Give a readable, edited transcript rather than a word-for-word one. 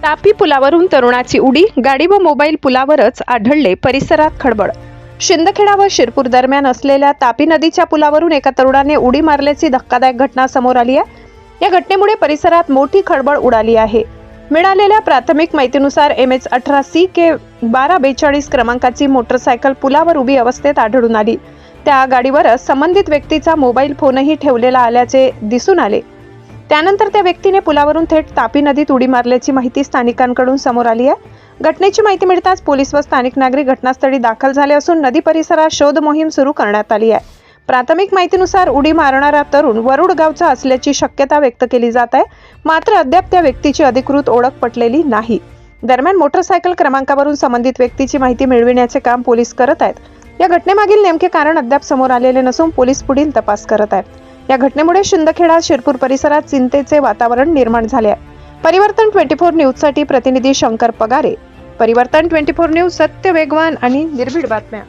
तापी पुलावरून तरुणाची उडी, गाडी व मोबाईल पुलावरच आढळले, परिसरात खळबळ। शिंदखेडा व शिरपूर दरम्यान असलेल्या तापी नदीच्या पुलावरून एका तरुणाने उडी मारल्याची धक्कादायक घटना समोर आली आहे। या घटनेमुळे परिसरात मोठी खळबळ उडाली आहे। मिळालेल्या प्राथमिक माहितीनुसार MH18CK 1242 क्रमांकाची मोटरसायकल पुलावर उभी अवस्थेत आढळून आली। त्या गाडीवरच संबंधित व्यक्तीचा मोबाईल फोनही ठेवलेला आल्याचे दिसून आले। त्यानंतर त्या व्यक्तीने पुलावरून थेट तापी नदीत उडी मारल्याची माहिती स्थानिकांकडून समोर आली आहे। घटनेची माहिती मिळताच पोलीस व स्थानिक नागरिक घटनास्थळी दाखल झाले असून नदी परिसरात शोध मोहीम सुरू करण्यात आली आहे। प्राथमिक माहितीनुसार उडी मारणारा तरुण वरुड गावचा असल्याची शक्यता व्यक्त केली जात आहे, मात्र अद्याप त्या व्यक्तीची अधिकृत ओळख पटलेली नाही। दरम्यान मोटरसायकल क्रमांकावरून संबंधित व्यक्तीची माहिती मिळविण्याचे काम पोलीस करत आहेत। या घटनेमागील नेमके कारण अद्याप समोर आलेले नसून पोलीस पुढील तपास करत आहेत। या घटनेमुळे शिंदखेडा शिरपूर परिसरात चिंतेचे वातावरण निर्माण झाले आहे। परिवर्तन 24 न्यूजसाठी प्रतिनिधी शंकर पगारे। परिवर्तन 24 न्यूज, सत्य, वेगवान आणि निर्भीड बातम्या।